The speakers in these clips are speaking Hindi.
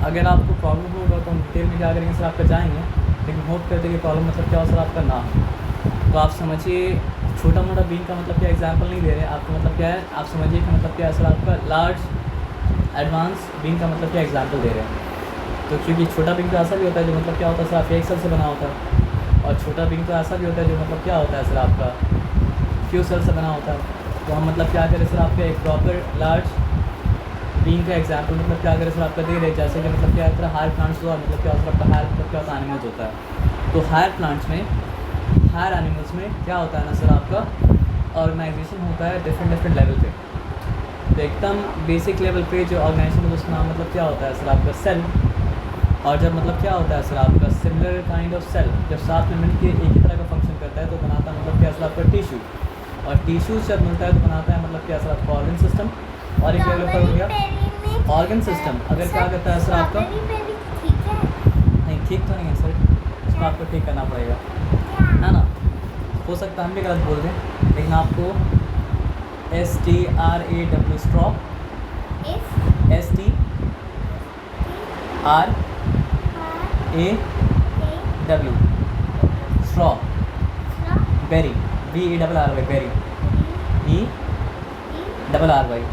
अगर आपको प्रॉब्लम होगा तो हम डिटेल में क्या करेंगे सर, आपका जाएंगे, लेकिन होप करते कि प्रॉब्लम मतलब क्या हो सर आपका ना हो। तो आप समझिए छोटा मोटा बीन का मतलब क्या एग्जांपल नहीं दे रहे हैं आपको, मतलब क्या है आप समझिए कि मतलब क्या है सर आपका लार्ज एडवांस बीन का मतलब क्या एग्जांपल दे रहे हैं। तो क्योंकि छोटा बीन तो ऐसा भी होता है जो मतलब क्या होता है सर आपका एक सेल से बना होता है, और छोटा बीन तो ऐसा भी होता है जो मतलब क्या होता है सर आपका फ्यू सेल से बना होता है। तो हम मतलब क्या करें सर आपका एक प्रॉपर लार्ज बीन का एग्जाम्पल मतलब क्या करें सर आपका दे रहे हैं, जैसे कि मतलब क्या होता है हायर प्लांट्स हुआ मतलब क्या होता है आपका हायर मतलब क्या होता है एनिमल्स होता है। तो हायर प्लांट्स में हायर एनिमल्स में क्या होता है ना सर आपका ऑर्गेनाइजेशन होता है डिफरेंट लेवल पे। तो एकदम बेसिक लेवल पे जो ऑर्गेनाइजेशन है उसका नाम मतलब क्या होता है सर आपका सेल। और जब मतलब क्या होता है सर आपका सिमिलर काइंड ऑफ सेल जब साथ में मिलकर एक ही तरह का फंक्शन करता है तो बनाता है मतलब क्या सर आपका टिश्यू। और टिश्यूज जब मिलता है तो बनाता है मतलब क्या सर आपका ऑर्गन सिस्टम। और एक लेवल पर हो गया ऑर्गन सिस्टम। अगर क्या करता है सर आपका नहीं ठीक तो नहीं है सर, इसको आपको ठीक करना पड़ेगा है ना। हो सकता है हम भी गलत बोल दें, लेकिन आपको STRAW straw STRAW straw berry BERRY berry ERRY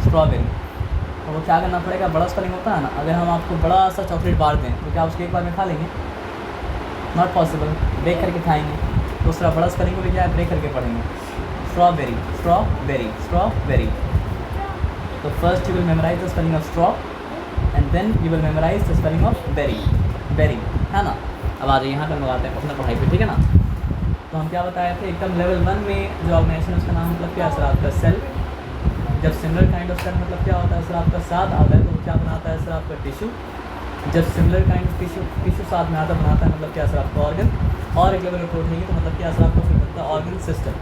strawberry. तो वो क्या करना पड़ेगा, बड़ा स्पेलिंग होता है ना, अगर हम आपको बड़ा सा चॉकलेट बार दें तो क्या उसके एक बार में खा लेंगे, नॉट पॉसिबल, ब्रेक करके खाएंगे। तो उसका बड़ा स्पेलिंग को भी क्या है ब्रेक करके पढ़ेंगे, स्ट्रॉबेरी स्ट्रॉबेरी स्ट्रॉबेरी। तो first you will memorise the spelling of straw and then you will memorise the spelling of berry berry, है ना। अब आ जाइए यहाँ पर लगाते हैं अपना पढ़ाई पे, ठीक है ना। तो हम क्या बताए थे एकदम लेवल 1 में जो ऑर्गेनाइजेशन उसका नाम मतलब क्या है सर आपका सेल। जब सिमिलर काइंड ऑफ सेल मतलब क्या होता है सर आपका साथ आता है तो क्या बनाता है सर आपका टिश्यू। जब सिमिलर काइंड ऑफ टिश्यू साथ में आता बनाता है मतलब क्या सर आपका ऑर्गन। और एक लेवल रिपोर्ट होगी तो मतलब क्या सर आपका फिर बनता है ऑर्गन सिस्टम।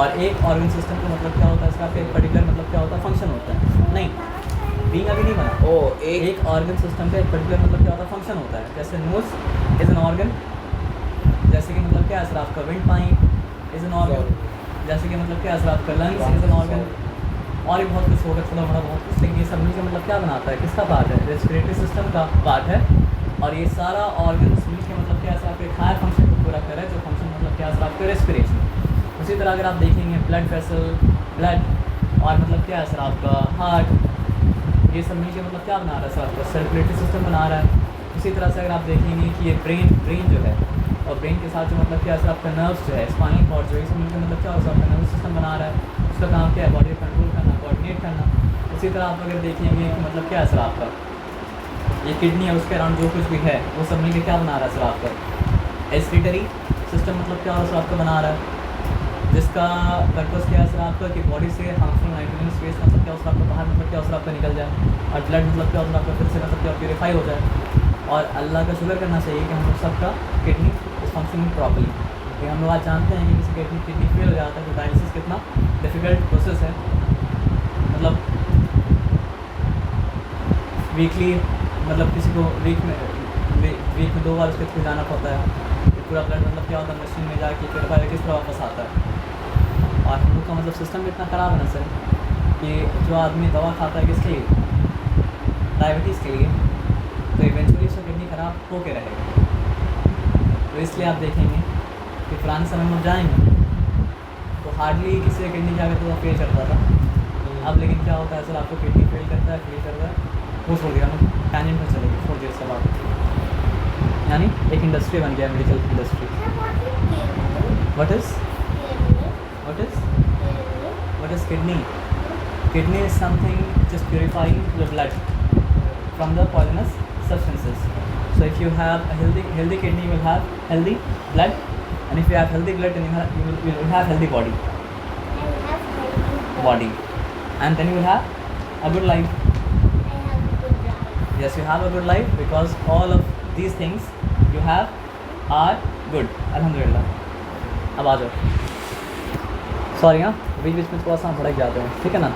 और एक ऑर्गन सिस्टम का मतलब क्या होता है सर आपका एक पर्टिकुलर मतलब क्या होता है फंक्शन होता है, नहीं बीइंग अभी नहीं बना। एक ऑर्गन सिस्टम का एक पर्टिकुलर मतलब क्या होता है फंक्शन होता है। जैसे नोज इज़ एन ऑर्गन, जैसे कि मतलब क्या है सर आपका wind pipe is an organ, जैसे कि मतलब क्या है सर आपका लंग्स इज़ एन ऑर्गन। और भी बहुत कुछ होगा थोड़ा बड़ा बहुत कुछ, लेकिन ये सब मिलकर मतलब क्या बनाता है, किसका पार्ट है, रेस्पिरेटरी सिस्टम का पार्ट है। और ये सारा ऑर्गन्स मिलकर मतलब क्या सर आपके एक हायर फंक्शन को पूरा कर रहा है, जो फंक्शन मतलब क्या सर आपका रेस्पिरेशन। उसी तरह अगर आप देखेंगे ब्लड वेसल ब्लड और मतलब क्या है सर आपका हार्ट, ये सब मिलकर मतलब क्या बना रहा है सर आपका सर्कुलेटरी सिस्टम बना रहा है। उसी तरह से अगर आप देखेंगे कि ये ब्रेन जो है और ब्रेन के साथ जो मतलब क्या सर आपका नर्व्स जो है स्पाइनल कॉर्ड जो है, ये सब मिलकर मतलब क्या होता है आपका नर्वस सिस्टम बना रहा है। उसका काम क्या है बॉडी कंट्रोल करना, कोऑर्डिनेट करना। उसी तरह आप अगर देखेंगे कि मतलब क्या है सर आपका ये किडनी है उसके अराउंड जो कुछ भी है वो सब मिलकर क्या बना रहा है सर आपका एक्सक्रीटरी सिस्टम मतलब क्या सर आपका बना रहा है, जिसका पर्पज़ क्या है सर आपका कि बॉडी से हार्मफुल नाइट्रोजन स्पेस मतलब क्या उसका आपका बाहर मतलब क्या उसका आपका निकल जाए। और ब्लड मतलब क्या उसका आपका फिर से मतलब क्या प्यूरीफाई हो जाए। और अल्लाह का शुक्र करना चाहिए कि हम लोग सबका किडनी इस फंक्शनिंग प्रॉपर्ली। क्योंकि हम लोग आज जानते हैं कि किसी किडनी फेल हो जाता है तो डायलिसिस कितना डिफ़िकल्ट प्रोसेस है। मतलब वीकली मतलब किसी को वीक में 2 बार उसके थ्रू जाना पड़ता है। ये पूरा ब्लड मतलब क्या होता है मशीन में जाके प्यूरीफाई किस तरह वापस आता है। और हम लोग का मतलब सिस्टम इतना ख़राब है ना सर कि जो आदमी दवा खाता है किसके लिए, डायबिटीज़ के लिए, तो इवेंचुअली उसका किडनी ख़राब हो के रहेगा। तो इसलिए आप देखेंगे कि पुराने समय में जाएंगे तो हार्डली किसी का किडनी क्या करता था फेल करता था। अब लेकिन क्या होता है सर आपको किडनी फेल करता है फेल करता है वो छोड़ दिया हम टैंजेंट में चलेगी थोड़ी देर से बाद, यानी एक इंडस्ट्री बन गया medical industry. What is kidney? Kidney is something just purifying the blood from the poisonous substances. So if you have a healthy kidney, you will have healthy blood, and if you have healthy blood, then you will have healthy body, and then you will have a good life. Yes, you have a good life because all of these things you have are good. Alhamdulillah. अब आ जाओ, सॉरी हाँ बीच बीच में थोड़ा सा भड़क जाते हैं, ठीक है ना,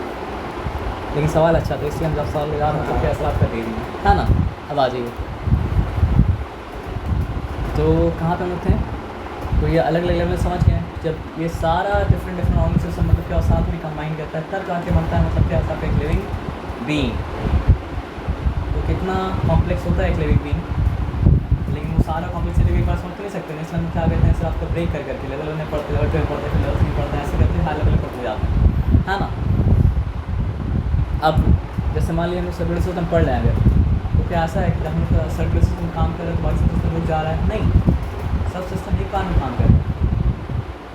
लेकिन सवाल अच्छा था इसलिए हम जब सवाल लगा मतलब क्या असर आपका दे दिए है ना। अब आ जाइए, तो कहाँ पे हम लोग थे, तो ये अलग अलग लेवल में समझ गए। जब ये सारा डिफरेंट ऑर्गन सिस्टम मतलब क्या साथ में कंबाइन करता है तब जाके बनता है मतलब क्या आपका एक लिविंग बीइंग। तो कितना कॉम्प्लेक्स होता है एक लिविंग बीइंग, लेकिन वो सारा कॉम्प्लेक्सिटी एक बार समझ तो नहीं सकते, इसलिए हम क्या कहते हैं सर आपको ब्रेक कर करके लेवल 1 पढ़ते, लेवल 2 पढ़ते, फिर लेवल 3 पढ़ते हैं, ऐसे करते हाई लेवल पढ़ते जाते हैं, है ना। अब जैसे मान लीजिए हम लोग सर्कुलर सिस्टम पढ़ रहे हैं अगर, तो क्या ऐसा है कि जब हम लोग सर्कुलर सिस्टम काम कर रहे हैं तो बाकी सिस्टम रुक जा रहा है? नहीं, सब सिस्टम एक बार में काम कर रहे हैं।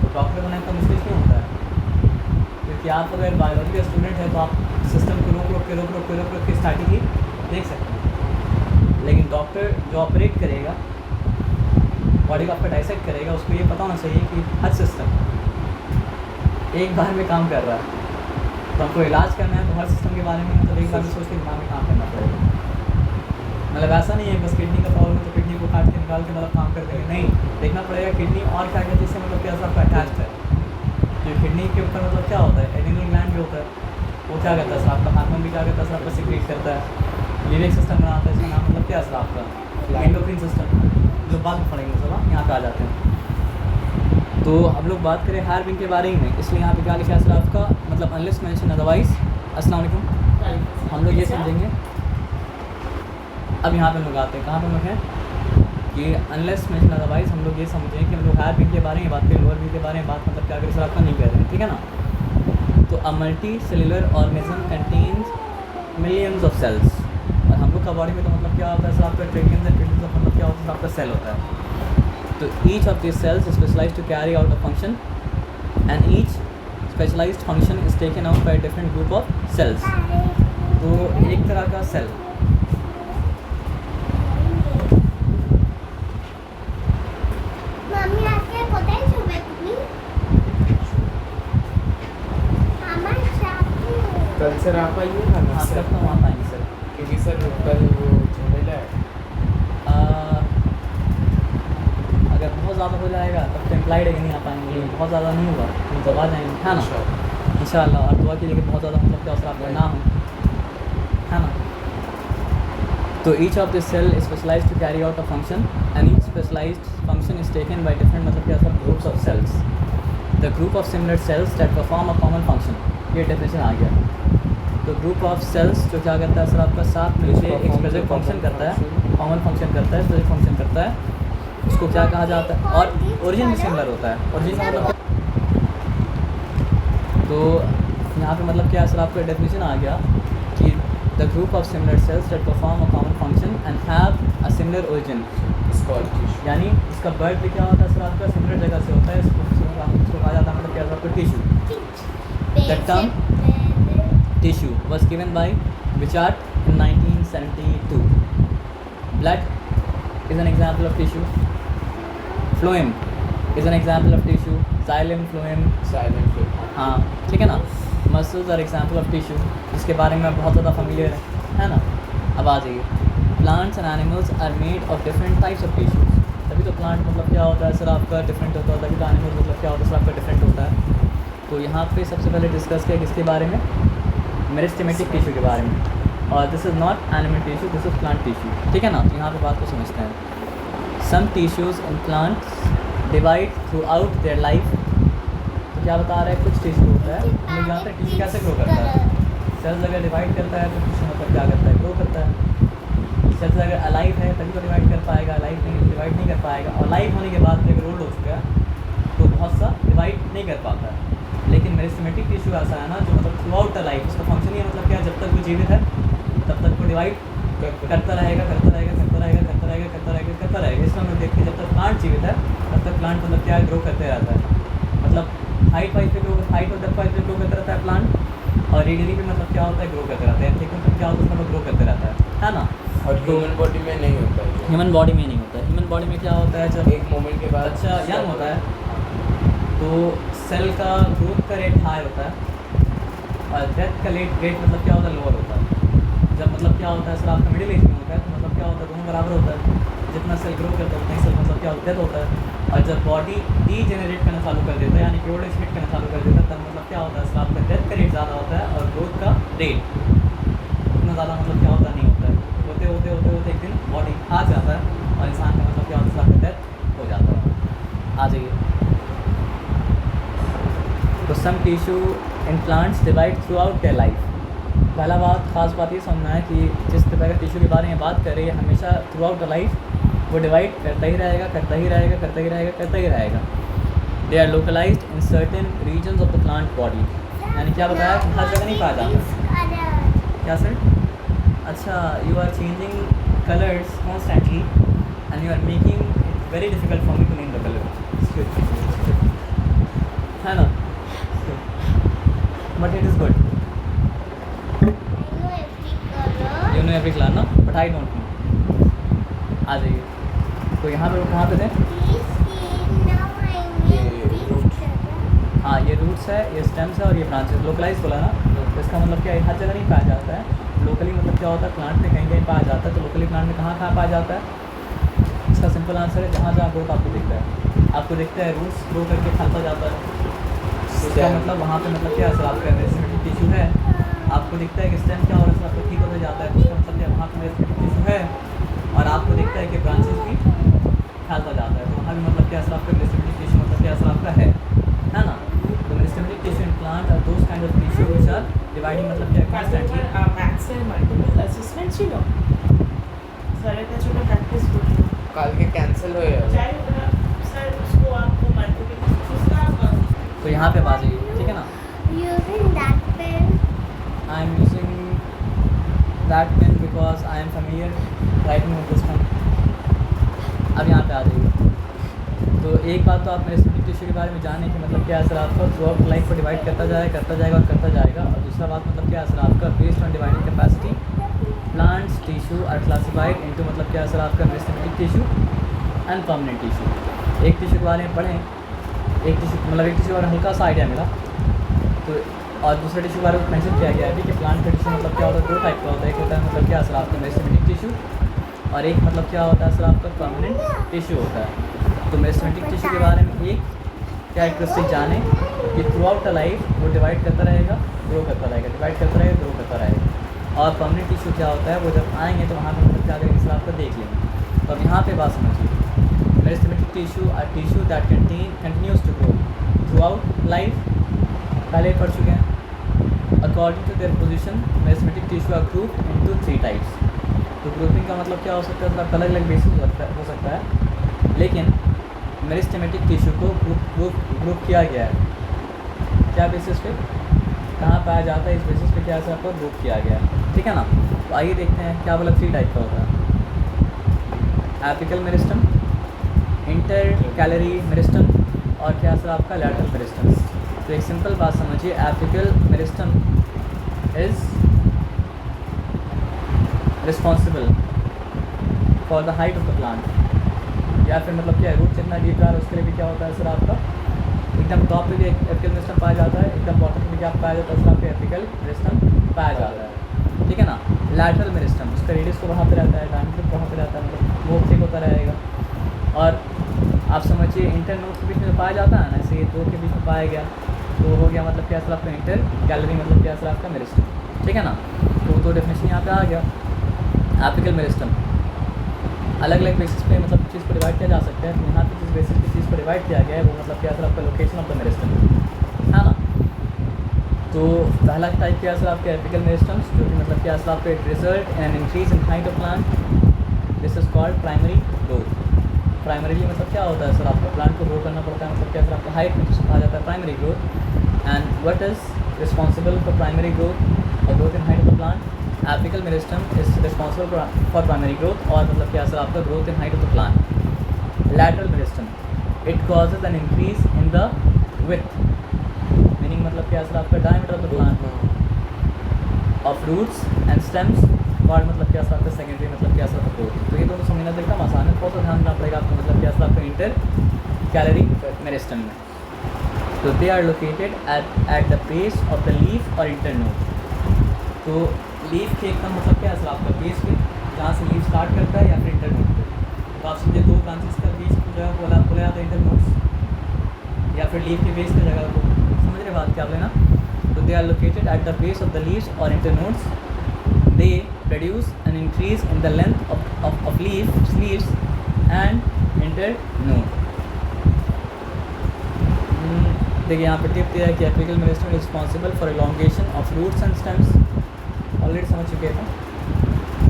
तो डॉक्टर बनने का मुश्किल क्यों होता है? क्योंकि आप अगर बायोलॉजी का स्टूडेंट है तो आप सिस्टम को रोक रोक के स्ट्रैटेजी देख सकते हैं, लेकिन डॉक्टर जो ऑपरेट करेगा, बॉडी को आपका डाइसेक्ट करेगा, उसको ये पता होना चाहिए कि हर सिस्टम एक बार में काम कर रहा है। तो हमको इलाज करना है तो हर सिस्टम के बारे में मतलब एक बार में सोच के दिमाग में काम करना पड़ेगा। मतलब ऐसा नहीं है बस किडनी का प्रॉब्लम है तो किडनी को काट के निकाल के मतलब काम कर देंगे, नहीं, देखना पड़ेगा किडनी और क्या क्या चीज़ से मतलब क्या आपका अटैच है। तो किडनी के ऊपर मतलब क्या होता है, एड्रिनल ग्लैंड भी होता है, वो क्या करता है सर आपका हार्मोन भी क्या करता है सर आपका सीक्रेट करता है, लिविंग सिस्टम बनाता है, इसका नाम मतलब क्या है सर आपका एंडोक्राइन सिस्टम, जो बाद में पढ़ेंगे सब यहाँ पे आ जाते हैं। तो हम लोग बात करें हायर बीइंग के बारे में, इसलिए यहाँ पे क्या लिखा है सर आपका मतलब अनलेस मेंशन अदरवाइज। अस्सलाम वालेकुम, हम लोग ये समझेंगे। अब यहाँ पे हम लोग आते हैं, कहाँ पे हम लोग हैं कि अनलेस मेंशन अदरवाइज हम लोग ये समझेंगे कि हम लोग हायर बीइंग के बारे में बात करें, लोअर बीइंग के बारे में बात मतलब क्या करें सर आपका नहीं कह रहे हैं, ठीक है ना। तो a multicellular organism contains millions of cells, और हम लोग का बॉडी में तो मतलब क्या होता है सर आपका ट्रिलियंस एंड ट्रिलियंस ऑफ मतलब क्या होता है सर आपका सेल होता है। तो each of this cells specialised to carry out a function and each specialised function is taken out by different group of cells. तो एक तरह का सेल कल सर आप आइए ना हाँ सर, कब तो वहाँ पाएंगे सर, क्योंकि सर कल वो झमेला है। अगर बहुत ज़्यादा हो जाएगा तब तो इम्प्लाइड है कि नहीं आ पाएंगे, लेकिन बहुत ज़्यादा नहीं होगा तो दबा जाएंगे, है ना इंशाल्लाह। और दुआ कीजिए कि बहुत ज़्यादा मतलब क्या असर आपका ना हो, है ना। तो each of this cell specialised to carry out a function and each specialised function is taken by different मतलब क्या सब groups of cells. The group of similar cells that perform a common function, ये डेफिनेशन आ गया। तो ग्रुप ऑफ सेल्स जो क्या करता है सर आपका साथ मिलकर एक स्पेसिफिक फंक्शन करता है, कॉमन फंक्शन करता है, स्पेसिफिक फंक्शन करता है, उसको क्या कहा जाता है, और ओरिजिन भी सिमिलर होता है। ओरिजिन का मतलब तो यहाँ पे मतलब क्या है सर आपका डेफिनेशन आ गया कि the group of similar cells that perform a common function and have a similar origin, यानी इसका बर्थ भी क्या होता है सर आपका सिमिलर जगह से होता है, इसको कहा जाता है मतलब क्या आपका tissue. The term tissue was given by Bichart in 1972. Blood is an example of tissue. Phloem is an example of tissue. Xylem, phloem, हाँ ठीक है ना। Muscles are example of tissue, जिसके बारे में बहुत ज़्यादा फैमिलियर है ना। अब आ जाइए, plants and animals are made of different types of tissues. तभी तो प्लांट मतलब क्या होता है सर आपका डिफरेंट होता है, तभी तो एनिमल मतलब क्या होता है सर आपका डिफरेंट होता है। तो यहाँ पे सबसे पहले डिस्कस किया किसके बारे में, मेरिस्टेमेटिक टिश्यू के बारे में, और this is not animal tissue, this is plant tissue, ठीक है ना। तो यहाँ पे बात को समझते हैं। Some tissues in plants divide throughout their life. तो क्या बता रहा है, कुछ टिश्यू होता है, हम लोग जानते हैं टिश्यू कैसे ग्रो करता है। सेल्स अगर डिवाइड करता है तो टिश्यू मतलब क्या करता है, ग्रो करता है। सेल्स अगर अलाइव है तभी तो डिवाइड कर पाएगा, अलाइव नहीं डिवाइड नहीं कर पाएगा, और लाइव होने के बाद अगर ओल्ड हो चुका है तो बहुत सा डिवाइड नहीं कर पाता है। लेकिन मेरिस्टेमेटिक टिश्यू ऐसा है ना जो मतलब थ्रू आउट द लाइफ, उसका फंक्शन ही है मतलब क्या, जब तक वो जीवित है तब तक वो डिवाइड करता रहेगा। इसमें हम लोग देखते हैं जब तक प्लांट जीवित है तब तक प्लांट मतलब क्या ग्रो करते रहता है, मतलब हाइट वाइज पे ग्रो, हाइट और डेप्थ वाइज पे ग्रो करते रहता है प्लांट, और रेडियली पे मतलब क्या होता है ग्रो करते रहते हैं, ठीक है। तो क्या होता है उसमें ग्रो करते रहता है ना। और ह्यूमन बॉडी में नहीं होता है, ह्यूमन बॉडी में नहीं होता है। ह्यूमन बॉडी में क्या होता है, जब एक मोमेंट के बाद अच्छा यंग होता है तो सेल का ग्रोथ का रेट हाई होता है, और डेथ का रेट मतलब क्या होता है, लोअर होता है। जब मतलब क्या होता है सर आपका मिडिल एज में होता है तो मतलब क्या होता है, दोनों बराबर होता है। जितना सेल ग्रो करता है उतना ही सेल मतलब क्या डेथ होता है। और जब बॉडी डीजेनरेट करना चालू कर देता है, यानी कि ओल्ड एज हिट करना चालू कर देता है, तब मतलब क्या होता है सर आपका डेथ का रेट ज़्यादा होता है और ग्रोथ का रेट उतना ज़्यादा मतलब क्या होता नहीं होता है। होते होते होते होते एक दिन बॉडी आ जाता है और इंसान का मतलब क्या होता है सर आपका डेथ हो जाता है। आ जाइए, तो some tissue in plants divide throughout their life. पहला बात ख़ास बात ये समझना है कि जिस तरह का टिश्यू के बारे में बात कर रही है हमेशा थ्रू आउट द लाइफ वो डिवाइड करता ही रहेगा, करता ही रहेगा, करता ही रहेगा, करता ही रहेगा। They are localised in certain regions of the plant body. यानी क्या बताया कि हर जगह नहीं पाया जाता। क्या सर? अच्छा, you are changing colours constantly and you are making it very difficult for me to name the colour, है ना? But it is good, you know every colour ना, बट आई डोंट नो। आ जाइए। तो यहाँ पे कहाँ पे थे? हाँ, ये रूट्स है, ये स्टेम्स है और ये ब्रांचेस। लोकलाइज बोला ना, तो इसका मतलब क्या है, हर जगह नहीं पाया जाता है। लोकली मतलब क्या होता है, प्लांट में कहीं कहीं पाया जाता है। तो लोकली प्लांट में कहाँ कहाँ पाया जाता है? इसका सिंपल आंसर है जहाँ जहाँ ग्रोथ आपको दिखता है। आपको दिखता है रूट्स ग्रो करके फैलता जाता है, इसका मतलब वहाँ पे मतलब क्या असर आपका रेस्पिरेटरी टिश्यू है। आपको दिखता है कि स्टेम क्या और आपको ठीक होता जाता है, उसका मतलब क्या वहाँ पे रेस्पिरेटरी टिश्यू है। और आपको दिखता है कि ब्रांचेस भी फैलता जाता है, तो वहाँ भी मतलब क्या असर आपका रेस्पिरेटरी टिश्यू मतलब क्या असर आपका है ना? तो respiratory tissue in plant are those kind of tissue which are dividing मतलब क्या कॉन्स्टेंटली। ম্যাথসের মাল্টিপল অ্যাসেসমেন্ট ছিল স্যারের কাছে ওটা প্র্যাকটিস করলো कल के कैंसिल हो गया। যাই হোক না স্যার उसको आपको माल्टीपल उसका तो यहाँ पे बात जाइए, ठीक है ना? Using that pen. I am using that pen because I am familiar writing with this pen. अब यहाँ पे आ जाइए। तो एक बात तो आप मेरे रेस्पिरेटरी टिश्यू के बारे में जाने कि मतलब क्या असर आपका थ्रू आउट लाइफ को डिवाइड करता जाएगा और करता जाएगा। और दूसरा बात मतलब क्या असर आपका based on dividing capacity plants tissue are classified into मतलब क्या असर आपका respiratory tissue and permanent tissue. एक टिश्यू के बारे में पढ़ें, एक टिश्यू मतलब एक टिश्यू का हल्का सा आइडिया मिला, तो और दूसरे टिश्यू के बारे में मेंशन किया गया है कि प्लांट का टिश्यू मतलब क्या होता है, दो टाइप का होता है। एक होता है मतलब क्या असर आपका रेस्पिरेटरी टिश्यू और एक मतलब क्या होता है असर आपका परमानेंट टिश्यू होता है। तो मेरिस्टेमेटिक टिश्यू के बारे में एक कैरेक्टरिस्टिक जाने कि थ्रू आउट द लाइफ वो डिवाइड करता रहेगा, ग्रो करता रहेगा, डिवाइड करता रहेगा, ग्रो करता रहेगा। और परमानेंट टिश्यू क्या होता है, वो जब आएंगे तो वहाँ पे मतलब क्या करेंगे सर आपको देख लेंगे। तो अब यहाँ पे बात समझिए, meristematic tissue are tissue that continues to grow throughout life. पहले पढ़ चुके हैं। According to their position meristematic tissue are group into 3 types. तो ग्रुपिंग का मतलब क्या हो सकता है, उसका अलग अलग बेसिस हो सकता है, लेकिन मेरिस्टेमेटिक टिश्यू को ग्रुप किया गया है। क्या बेसिस पे, कहाँ पाया जाता है, इस बेसिस पे क्या है आपको ग्रुप किया गया है, ठीक है ना? तो आइए देखते हैं क्या बोला 3 टाइप का होता है। Apical meristem, inter calorie meristem और क्या सर आपका लैटरल मेरिस्टम। तो एक सिंपल बात समझिए, apical meristem is responsible for the height of the plant. या फिर मतलब क्या है, रूट जितना डीप रहा है उसके लिए भी क्या होता है सर आपका एकदम टॉप पे भी एपिकल मेरिस्टम पाया जाता है, एकदम बॉटम पे भी क्या पाया जाता है उसका आपका एपिकल मेरिस्टम पाया जाता है, ठीक है ना? लैटरल मेरिस्टम उसका रेडियस को वहाँ पे रहता है, डायमीटर वहाँ पे रहता है, मतलब वो ठीक होता रहेगा। और आप समझिए इंटर नोड्स के बीच में पाया जाता है ना, ऐसे दो के बीच में पाया गया तो हो गया मतलब क्या सर आपका इंटर कैलरी मतलब क्या सर आपका मेरिस्टम, ठीक है ना? तो डेफिनेशन यहाँ पे आ गया। एपिकल मेरिस्टम अलग अलग बेसिस पे मतलब चीज़ को डिवाइड किया जा सकता है। तो यहाँ पे जिस बेसिस पे चीज़ को डिवाइड किया गया है वो मतलब क्या सर आपका लोकेशन ऑफ द मेरिस्टम, है ना? तो पहला टाइप क्या सर आपके एपिकल मेरिस्टम्स, जो कि मतलब क्या सर आपके result in an increase in height of plant. This is called primary growth. Primarily मतलब क्या होता है सर आपका प्लांट को ग्रो करना पड़ता है, मतलब क्या सर आपका हाइट में जिसको कहा जाता है primary growth. And what is responsible for primary growth और growth in height of the plant? Apical meristem is responsible for primary growth और मतलब क्या सर आपका growth in height of the plant. Lateral meristem it causes an increase in the width, meaning मतलब क्या सर आपका diameter of the plant of roots and stems और मतलब क्या सर आपका सेकेंडरी मतलब क्या सर आपका ग्रोथ। तो ये दोनों समझना तो एकदम आसान है, बहुत तो ध्यान देना पड़ेगा आपको मतलब क्या सर आपका इंटर कैलरी मेरिस्टम में। तो they are located at the base of the leaf और इंटर नोड। तो लीफ के एकदम मतलब क्या है सर आपका बेस पे, जहाँ से लीफ स्टार्ट करता है या फिर इंटर नोड पे। तो आप समझे दो ब्रांचेस का बीच जो है बोला जाता है इंटर नोड्स, या फिर लीफ के बेस पे जगह को समझ रहे बात क्या आप लेना। तो they are located at the base of the leaves और internodes. They produce an increase in the length of leaves and internode. देखिए यहाँ पर टिप दिया है कि apical meristem is responsible for elongation of roots and stems. Already समझ चुके थे।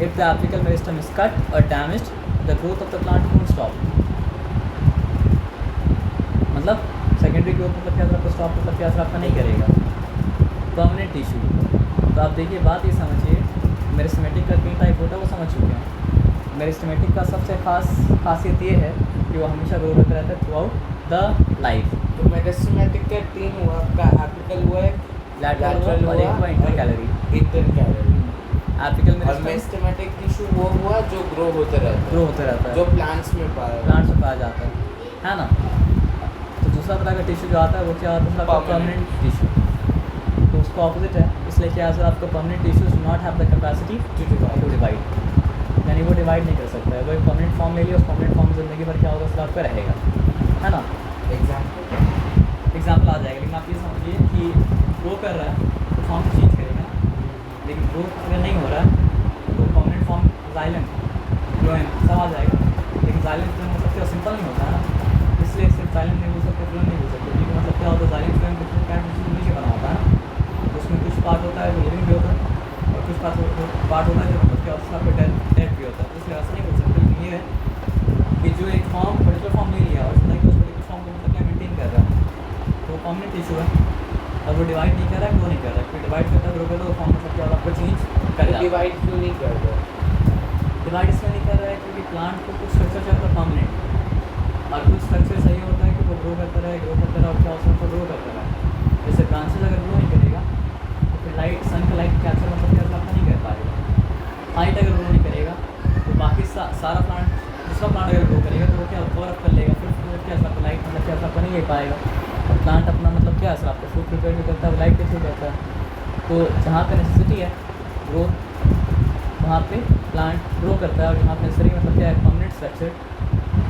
If the apical meristem is cut और damaged the growth of the plant won't stop. मतलब सेकेंडरी ग्रोथ मतलब क्या आपको स्टॉप मतलब क्या आपका नहीं करेगा। परमानेंट टिश्यू, तो आप देखिए बात ये समझिए, मेरिस्टेमेटिक का 3 टाइप होता है वो समझ चुके हैं। मेरिस्टेमेटिक का सबसे खासियत ये है कि वो हमेशा ग्रो करता रहता है थ्रू आउट द लाइफ। तो मेरिस्टेमेटिक का 3 हुआ, आपका एपिकल हुआ है, लैटरल हुआ और एक हुआ इंटरकैलरी। इंटरकैलरी। एपिकल और मेरिस्टेमेटिक टिश्यू वो हुआ जो ग्रो होते रहता है, जो प्लांट्स में पाया जाता है ना। तो दूसरा तरह का टिश्यू जो आता है वो क्या होता है, आपका परमानेंट टिश्यू। तो उसको ऑपोजिट है, इसलिए क्या है आपका permanent tissues do not have the capacity to divide, यानी वो डिवाइड नहीं कर सकता है। वो एक परमानेंट फॉर्म ले लिया, उस परमानेंट फॉर्म ज़िंदगी भर क्या होगा उसका आपका रहेगा, है ना। एग्जाम्पल आ जाएगा, लेकिन आप ये समझिए कि ग्रो कर रहा है तो फॉर्म चेंज करेगा ना, लेकिन ग्रोथ अगर नहीं हो रहा है तो परमानेंट फॉर्म जाइलम फ्लोएम सब आ जाएगा। लेकिन जाइलम फ्लोएम मतलब क्या सिंपल नहीं होता है ना, इसलिए सिर्फ जाइलम नहीं बोल सकते, फ्लोएम नहीं बोल सकते, क्योंकि मतलब क्या होता है जाइलम फ्लोएम कितने कैट नीचे बना होता है ना, उसमें कुछ पार्ट होता है जो लिविंग भी होता है और कुछ पार्ट होता है जो मतलब क्या होता है आपका डेड भी होता है। इसलिए ऐसा नहीं बोल सकते, लेकिन ये है कि जो एक फॉर्म पर्टिकुलर फॉर्म ले लिया और उसने उस पर्टिकुलर फॉर्म को मतलब क्या मेंटेन कर रहा है, तो वो परमानेंट टिश्यू है और वो डिवाइड नहीं कर रहा है, ग्रो नहीं कर रहा है। फिर डिवाइड करता है ग्रो करता है, वो फॉर्म मतलब क्या आपको चेंज कर रहा है। डिवाइड क्यों नहीं कर रहा? डिवाइड इसमें नहीं कर रहा है क्योंकि प्लांट को कुछ स्ट्रक्चर चाहिए होता है परमानेंट, और कुछ स्ट्रक्चर चाहिए होता है कि वो ग्रो करता रहे और क्या उसमें ग्रो करता रहे। जैसे ब्रांचेज अगर ग्रो नहीं करेगा तो फिर लाइट सन का लाइट कैप्चर मतलब क्या आपका नहीं कर पाएगा। हाइट अगर ग्रो नहीं करेगा तो बाकी सारा प्लांट, दूसरा प्लांट अगर ग्रो करेगा तो वो क्या कवर अप कर लेगा, फिर क्या आपका लाइट मतलब क्या आपका नहीं ले पाएगा। और प्लांट अपना मतलब क्या है आपका फूड प्रिपेयर भी करता है, लाइट के थ्रू करता है। तो जहाँ पे नेसेसिटी है ग्रोथ वहाँ पे प्लांट ग्रो करता है, और जहाँ पे नेसेसरी मतलब क्या है परमानेंट स्ट्रक्चर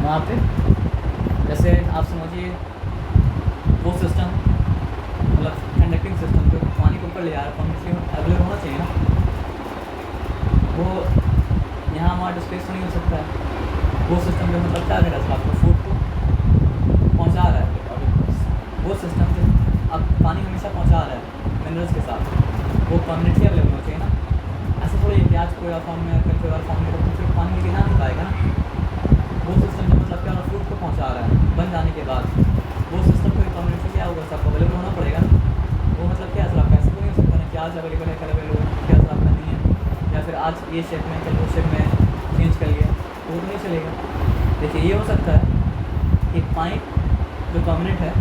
वहाँ पे, जैसे आप समझिए वो सिस्टम मतलब कंडक्टिंग सिस्टम जो पानी को ऊपर ले जा रहा है, परमानेंटली अवेलेबल होना चाहिए ना, वो यहाँ हमारा डिस्प्लेस तो नहीं हो सकता है। वो सिस्टम जो मतलब क्या कर रहा है आपको फूड को पहुँचा रहा है, वो सिस्टम जो अब पानी हमेशा पहुँचा रहा है मिनरल्स के साथ, वो परमानेंटली अवेलेबल होना चाहिए ना। ऐसा थोड़ी है कि आज कोई और फॉर्म में कल कोई और फॉर्म में तो फिर पानी लेके जा नहीं पाएगा ना। वो सिस्टम जो मतलब क्या फूड को पहुँचा रहा है बन जाने के बाद, वो सिस्टम कोई परमानेंटली क्या होगा सबको अवेलेबल होना पड़ेगा ना। वो मतलब क्या सर आपका ऐसा तो नहीं हो सकता ना कि आज अवेलेबल है कल अवेलेबल है, क्या सर आपका नहीं है, या फिर आज ये शेप में कल वो शेप में चेंज कर लिया, तो वो तो नहीं चलेगा। देखिए ये हो सकता है कि पाइप जो परमानेंट है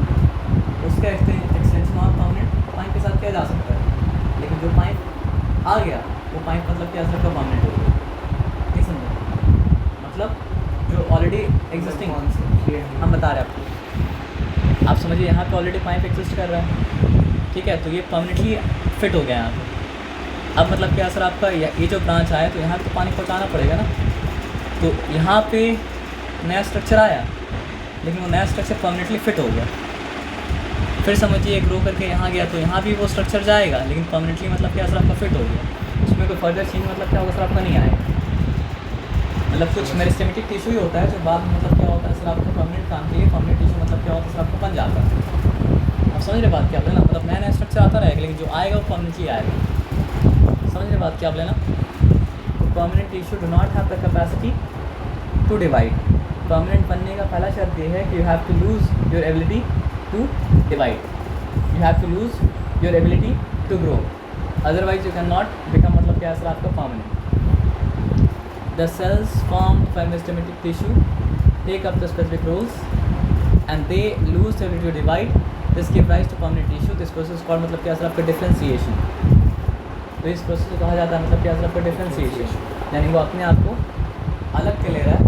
उसका एक्सटेंशन और परमानेंट पाइप के साथ किया जा सकता है, लेकिन जो पाइप आ गया वो पाइप मतलब क्या सकता परमानेंट हो गया, नहीं समझे। मतलब जो ऑलरेडी एग्जिस्टिंग हम बता रहे हैं आपको, आप समझिए यहाँ पे ऑलरेडी पाइप एग्जिस्ट कर रहा है, ठीक है, तो ये परमानेंटली फिट हो गया यहाँ पे। अब मतलब क्या सर आपका ये जो ब्रांच आया तो यहाँ पे तो पानी पहुँचाना पड़ेगा ना, तो यहाँ पे नया स्ट्रक्चर आया, लेकिन वो नया स्ट्रक्चर परमानेंटली फिट हो गया। फिर समझिए ग्रो करके यहाँ गया तो यहाँ भी वो स्ट्रक्चर जाएगा, लेकिन परमानेंटली मतलब क्या सर आपका फिट हो गया, उसमें कोई फर्दर चेंज मतलब क्या होगा सर आपका नहीं आएगा। मतलब कुछ मेरिस्टेमेटिक टिश्यू ही होता है जो बाद में मतलब क्या होता है सर आपको परमानेंट काम के लिए परमानेंट टिश्यू मतलब क्या होता है सर आपको बन जाता है। आप समझ रहे बात क्या बोले ना, मतलब नया नया स्ट्रक्चर आता रहेगा, लेकिन जो आएगा वो परमानेंटली आएगा। समझ रहे बात क्या बोले ना, तो permanent tissue do not have the capacity to divide. परमानेंट बनने का पहला शर्त ये है कि you have to lose your ability to divide, you have to lose your ability to grow, otherwise you can not become मतलब क्या सर आपका permanent. The cells formed by meristem tissue take up the specific roles and they lose the ability to divide. This gives rise to permanent tissue. This process is called मतलब क्या सर आपका डिफ्रेंसिएशन। तो इस प्रोसेस को कहा जाता है मतलब क्या सर आपका डिफ्रेंसिएशन, यानी वो अपने आप को अलग कर ले रहा है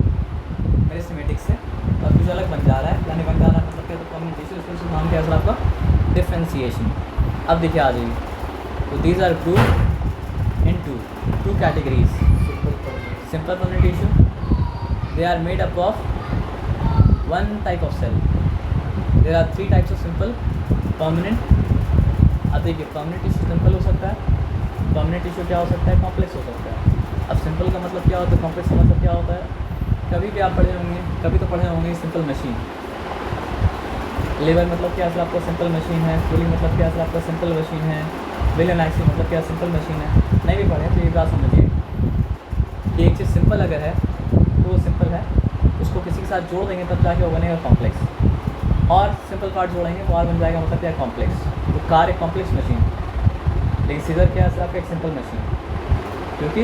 मेरिस्टेमेटिक से और कुछ अलग बन जा रहा है, यानी बन जा रहा है मतलब क्या तो परमानेंट टिश्यू। इस प्रोसेस का नाम क्या सर आपका डिफ्रेंसिएशन। अब देखिए आ जाइए, तो these are grouped into two categories. Simple permanent tissue, they are made up of one type of cell. There are 3 types of simple permanent. अब देखिए परमानेंट टिश्यू सिंपल हो सकता है, परमानेंट टिश्यू क्या हो सकता है कॉम्प्लेक्स हो सकता है। अब सिंपल का मतलब क्या होता है, कॉम्प्लेक्स का मतलब क्या होता है, कभी भी आप पढ़े होंगे, कभी तो पढ़े होंगे सिंपल मशीन। लेबर मतलब क्या सर आपका सिंपल मशीन है, कूलिंग मतलब क्या सर आपका सिंपल मशीन है, विलियम एक्सिस मतलब क्या सिंपल मशीन है, नहीं भी पढ़े तो ये बात समझिए कि एक चीज़ सिंपल अगर है तो वो सिंपल है, उसको किसी के साथ जोड़ देंगे तब जाके वो बनेगा कॉम्प्लेक्स, और सिंपल पार्ट जोड़ेंगे तो और बन जाएगा मतलब क्या कॉम्प्लेक्स। तो कार एक कॉम्प्लेक्स मशीन, लेकिन सीजर क्या है सिर्फ एक सिंपल मशीन, क्योंकि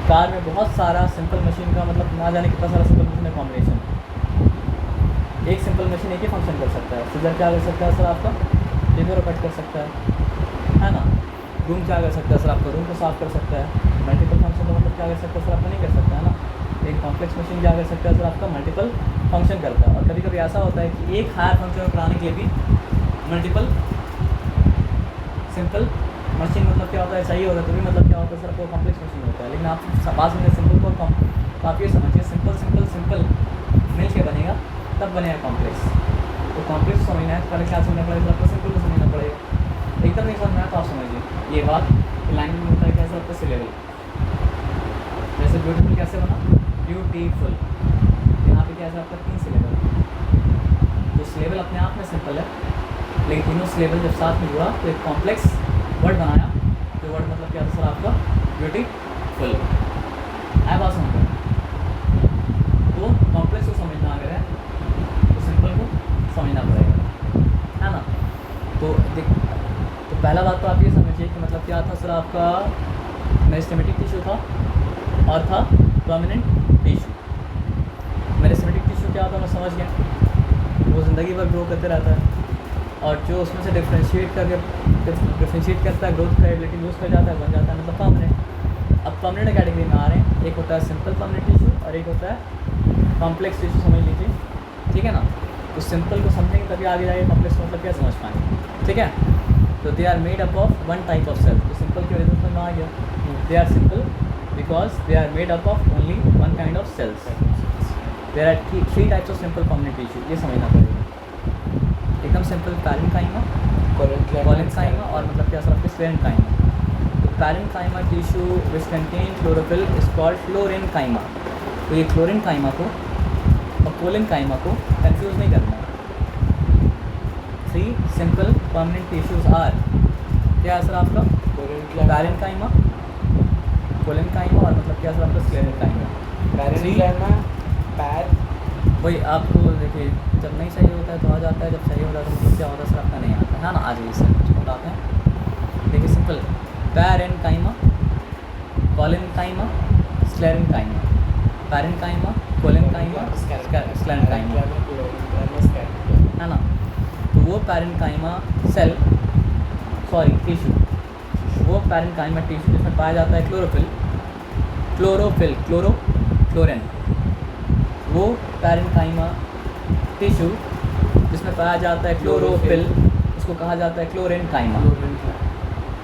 कार में बहुत सारा सिंपल मशीन का मतलब ना जाने कितना सारा सिंपल मशीन का कॉम्बिनेशन। एक सिंपल मशीन एक ही फंक्शन कर सकता है। सीजर क्या कर सकता है सर आपका पेपर को कट कर सकता है ना। रूम क्या कर सकता है सर आपका रूम को साफ कर सकता है। मल्टीपल फंक्शन का मतलब क्या कर सकता है सर आपका नहीं कर सकता है ना। एक कॉम्प्लेक्स मशीन क्या कर सकता है सर आपका मल्टीपल फंक्शन करता है। और कभी कभी ऐसा होता है कि एक हायर फंक्शन को कराने के लिए भी मल्टीपल सिंपल मशीन मतलब क्या होता है चाहिए होता है, तो भी मतलब क्या होता है सर आपको कॉम्प्लेक्स मशीन होता है। लेकिन आप बात में सिंपल को कम, तो आप ये समझिए सिंपल सिंपल सिंपल मिल के बनेगा तब बनेगा कॉम्प्लेक्स। तो कॉम्प्लेक्स समझना है तो पहले क्या समझना पड़ेगा, आपको सिंपल को समझना पड़ेगा। एकदम नहीं समझना है तो आप समझिए ये बात लैंग्वेज में होता है कैसे आपका सिलेबल। जैसे ब्यूटीफुल कैसे बना, ब्यूटीफुल, यहाँ पे क्या है आपका 3 सिलेबल। तो सिलेबल अपने आप में सिंपल है, लेकिन तीनों सिलेबल जब साथ में जुड़ा तो एक कॉम्प्लेक्स वर्ड बनाया। तो वर्ड मतलब क्या था सर आपका ब्यूटीफुल। है बात समझ। तो कॉम्प्लेक्स को समझना अगर है तो सिंपल को समझना पड़ेगा, है ना। तो पहला बात तो आप ये समझिए कि मतलब क्या था सर आपका मेरिस्टेमेटिक टिश्यू था और था प्रोमिनेंट टिश्यू। मेरिस्टेमेटिक टिश्यू क्या होता है मैं समझ गया, वो ज़िंदगी भर ग्रो करते रहता है और जो उसमें से डिफ्रेंशिएट करता है ग्रोथ का एबिलिटी यूज़ कर जाता है बन जाता है मतलब परमानेंट। अब परमानेंट कैटेगरी में आ रहे हैं, एक होता है सिंपल परमानेंट टिश्यू और एक होता है कॉम्प्लेक्स टिश्यू, समझ लीजिए, ठीक है ना। तो सिंपल को समझेंगे तभी आगे जाएगा कॉम्प्लेक्स मतलब क्या समझ पाएंगे, ठीक है। तो they are made up of one type of cell. तो सिंपल के रिजल्ट में आ गया, they are simple because they are made up of only one kind of cells. There are 3 types of simple permanent tissue, ये समझना पड़ेगा एकदम सिंपल। पैरेन्काइमा, कोलेनकाइमा और मतलब क्या सर आपके स्क्लेरेन्काइमा। तो parenchyma tissue which contain chlorophyll is called chlorenchyma. तो ये क्लोरेन्काइमा को और कोलेनकाइमा को कंफ्यूज नहीं करना है। 3 सिंपल परमानेंट टिश्यूज आर क्या है सर आपका पैरेन्काइमा, कोलेनकाइमा और मतलब क्या सर आपका स्क्लेरेन्काइमा। पैरेन्काइमा पैर वही आपको देखिए जब नहीं सही होता है तो आ जाता है, जब सही होता है तो मतलब क्या होता है सर आपका नहीं आता है ना। आ जाइए सर कुछ बताते हैं, देखिए simple parenchyma, collenchyma, sclerenchyma. Parenchyma, collenchyma, sclerenchyma, है ना। तो वो पैरेन्काइमा सेल टिश्यू, वो पैरेन्काइमा टिश्यू जिसमें पाया जाता है क्लोरोफिल, वो पैरेन्काइमा टिश्यू जिसमें पाया जाता है क्लोरोफिल, उसको कहा जाता है क्लोरेन्काइमा।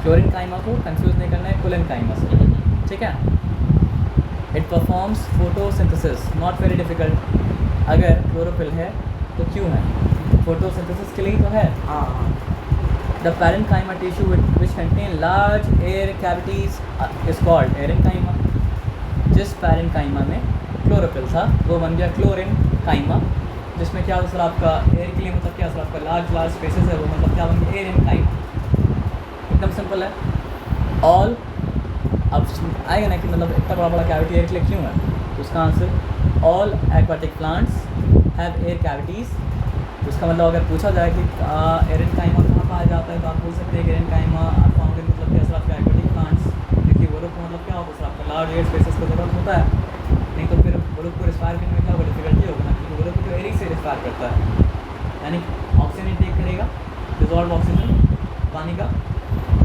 क्लोरेन्काइमा को कंफ्यूज नहीं करना है कोलेनकाइमा से, ठीक है। It performs photosynthesis, not very difficult. अगर क्लोरोफिल है तो क्यों है, फोटोसिंथेसिस के लिए तो है। The parenchyma tissue which contain large air cavities is called एरेन्काइमा। जिस पैरेन्काइमा में क्लोरोफिल था वो बन गया क्लोरेन्काइमा, जिसमें क्या सर आपका एयर के लिए मतलब क्या सर आपका लार्ज स्पेसेस है, वो मतलब क्या बन गया एरेन्काइमा। एकदम सिंपल है। ऑल अब आएगा ना कि मतलब इतना बड़ा कैविटी एयर के लिए क्यों है, तो उसका answer all aquatic plants have air cavities. उसका मतलब अगर पूछा जाए कि एरेन्काइमा कहाँ पाया जाता है तो आप बोल सकते हैं कि एरेन्काइमा फाउंड इन मतलब क्या सर आपका एक्वाटिक प्लांट्स, क्योंकि वो लोग को मतलब क्या होता है सर आपका लार्ज एयर स्पेसेस की जरूरत होता है, नहीं तो फिर वो लोग को रिस्पायर करने में क्या होगा डिफिकल्टी होगा ना, क्योंकि वो लोग को एयर से रिस्पायर करता है, यानी ऑक्सीजन इनटेक करेगा, डिजॉल्व ऑक्सीजन पानी का,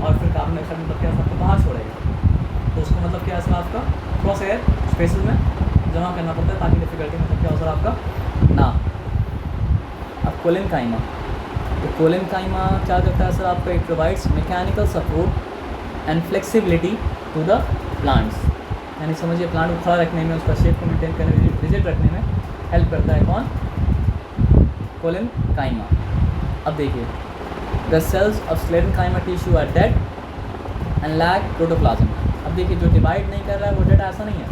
और फिर कार्बन डाइऑक्साइड मतलब क्या आपको बाहर छोड़ेगा। तो उसको मतलब क्या सर आपका क्रॉस एयर स्पेसेस में जमा करना पड़ता है ताकि डिफिकल्टी मतलब क्या हो सर आपका ना। अब कोलेनकाइमा, तो कोलेनकाइमा क्या करता है सर आपका, it provides mechanical support and flexibility to the plants, यानी समझिए प्लांट को खड़ा रखने में, उसका शेप को मेंटेन करने में, रिजिड रखने में हेल्प करता है। कौन, कोलेनकाइमा। अब देखिए the cells of sclerenchyma tissue are dead and lack protoplasm. अब देखिए जो डिवाइड नहीं कर रहा है वो डेड ऐसा नहीं है।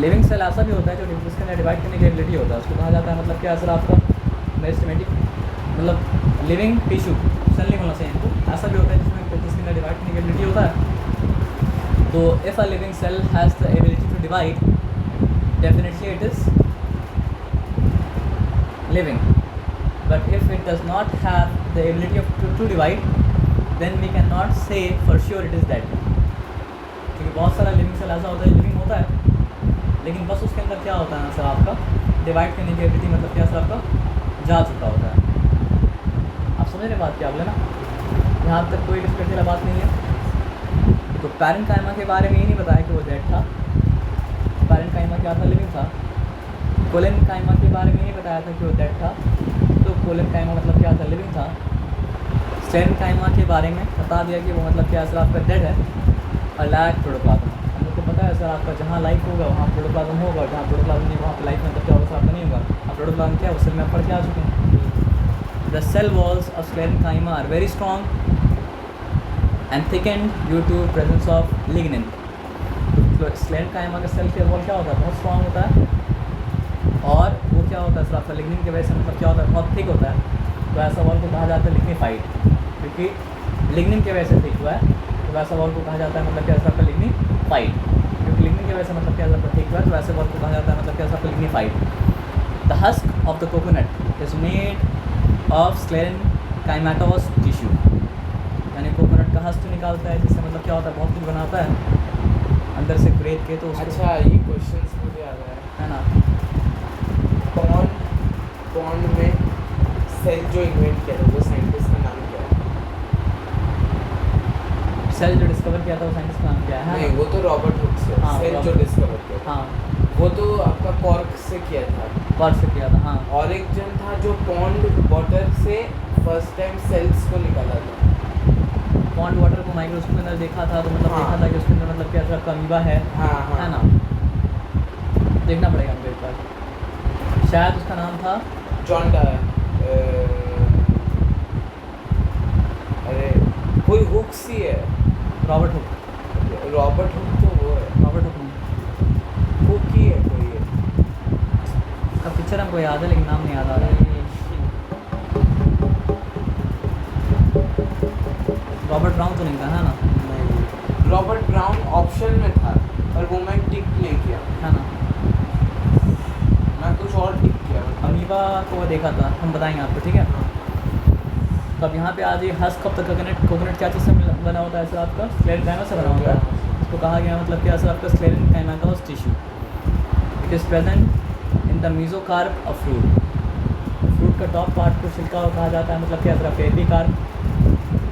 लिविंग सेल ऐसा भी होता है जो जिसके अंदर डिवाइड करने की एबिलिटी होता है, उसको कहा जाता है मतलब क्या सर आपका मेरिस्टेमेटिक, मतलब लिविंग टिश्यू, सेल नहीं बोलना चाहिए इनको। ऐसा भी होता है जिसके अंदर का डिवाइड करने की एबिलिटी होता है। तो if a living cell has the ability to divide, definitely it is living, but if it does not have the ability to divide, then we can not say for sure it is dead. क्योंकि बहुत सारा लिविंग सेल ऐसा होता है, लिविंग होता है लेकिन बस उसके अंदर क्या होता है ना सर, आपका डिवाइड करने की एबिलिटी मतलब क्या सर, आपका जा चुका होता है। आप समझ रहे बात क्या बोले ना, यहाँ तक कोई डिस्कस वाला बात नहीं है। तो पैरेंट कायमा के बारे में ये नहीं बताया कि वो डेड था, पैरेंट कायमा क्या था, लिविंग था। कोलन कायमा के बारे में नहीं बताया था कि वो डेड था, तो कोलन कायमा मतलब क्या था, लिविंग था। स्टेरन कायमा के बारे में बता दिया कि वो मतलब क्या सर, आपका डेड है। और लैक प्रोटोप्लाज्म, हम लोग को पता है सर, आपका जहाँ लाइफ होगा वहाँ प्रोटोप्लाज्म होगा, जहाँ प्रोटोप्लाज्म नहीं वहाँ पर लाइफ मतलब क्या होगा सर, आपका नहीं होगा। अब प्रोटोप्लाज्म क्या है, उस सेल में पढ़ के आ चुके हैं। The cell walls of sclerenchyma are very strong and thickened due to presence of lignin. तो स्क्लेरेन्काइमा का सेल के वॉल क्या होता है, बहुत स्ट्रॉन्ग होता है, और वो क्या होता है सर, आपका लिग्निन की वजह से मतलब क्या होता है, बहुत थिक होता है। तो ऐसा वॉल को कहा जाता है लिग्निफाइड, क्योंकि लिग्निन की वजह से थिक हुआ है, तो वैसा वॉल को कहा जाता है मतलब क्या सर, आपका लिग्निफाइड। क्योंकि लिग्निन की वजह से मतलब क्या सर, आपका थिक हुआ है, तो वैसे वॉल को कहा जाता है मतलब क्या सर, आपका lignified. The husk of the coconut is made of sclerenchymatous tissue, यानी कोकोनट का हस्क निकालता है, जिससे मतलब क्या होता है, बहुत कुछ बनाता है अंदर से ग्रेट के। तो अच्छा, ये क्वेश्चंस मुझे याद है ना, पॉन्ड में सेल जो इन्वेंट किया था वो साइंटिस्ट का नाम क्या है? सेल जो डिस्कवर किया था वो साइंटिस्ट का नाम क्या है? नहीं, वो तो रॉबर्ट हुक से। हाँ, सेल जो डिस्कवर किया था, हाँ, वो तो आपका कॉर्क से किया था। कॉर्क से किया था, हाँ। और एक जन था जो पॉन्ड वाटर से फर्स्ट टाइम सेल्स को निकाला था। पॉन्ड वाटर को माइक्रोस्कोप के अंदर देखा था, तो मतलब हाँ। देखा था कि उसके अंदर मतलब क्या सर, आपका अमीबा है। हाँ हाँ, है ना, देखना पड़ेगा हमको एक बार। शायद उसका नाम था जॉन अरे कोई हुक्स ही है। Robert Hooke. रॉबर्ट हुक तो वो है, रॉबर्ट हुक नहीं, हुक ही है कोई है। उसका पिक्चर हमको याद है लेकिन नाम नहीं याद आ रहा है। रॉबर्ट ब्राउन तो नहीं था, है ना? नहीं, रॉबर्ट ब्राउन ऑप्शन में था पर वो मैं टिक नहीं किया, है ना, मैं कुछ और टिक किया। अमीबा को वो देखा था, हम बताएंगे आपको, ठीक है। तो अब यहाँ पे आज ये हस्क ऑफ द कोकोनट क्या चीज़ से बना होता है सर, आपका स्क्लेरेन्काइमा से बना होता है। इसको कहा गया मतलब क्या सर, आपका sclerenchymatous tissue. It is present in the mesocarp of fruit. Fruit का टॉप पार्ट को छिलका को कहा जाता है मतलब क्या सर, आपका एपिकार्प।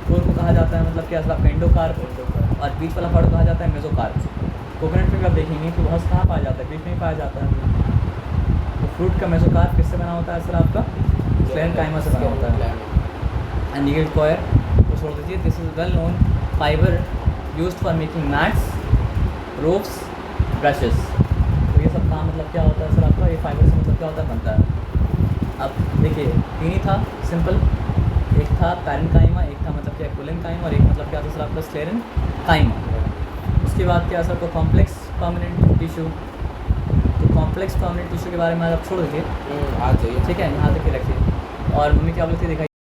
कोर को कहा जाता है मतलब क्या सर, आपका एंडोकार्प। और बीच वाला पार्ट को कहा जाता है मेसोकार्प। कोकोनट में भी आप देखेंगे कि वो हस्क कहाँ पाया जाता है, बीच में ही पाया जाता है। तो फ्रूट का मेसोकार्प किससे बना होता है सर, आपका स्क्लेरेन्काइमा से बना होता है। एंड नीडल कॉयर को छोड़ दीजिए, this is well known fibre used for making mats, ropes, brushes. तो ये सब काम मतलब क्या होता है सर, आपका ये फाइबर से मतलब क्या होता है, बनता है। अब देखिए, तीन ही था सिंपल, एक था पैरेन्काइमा, एक था मतलब क्या कोलेन्काइमा, और एक मतलब क्या था सर, आपका स्क्लेरेन्काइमा। उसके बाद क्या सर, आपका कॉम्प्लेक्स परमानेंट टिश्यू। तो कॉम्प्लेक्स परमानेंट टिश्यू के बारे में आप छोड़ दीजिए, आ जाइए, ठीक है, यहाँ तक ही रखिए। और मम्मी क्या बोलती है, दिखाई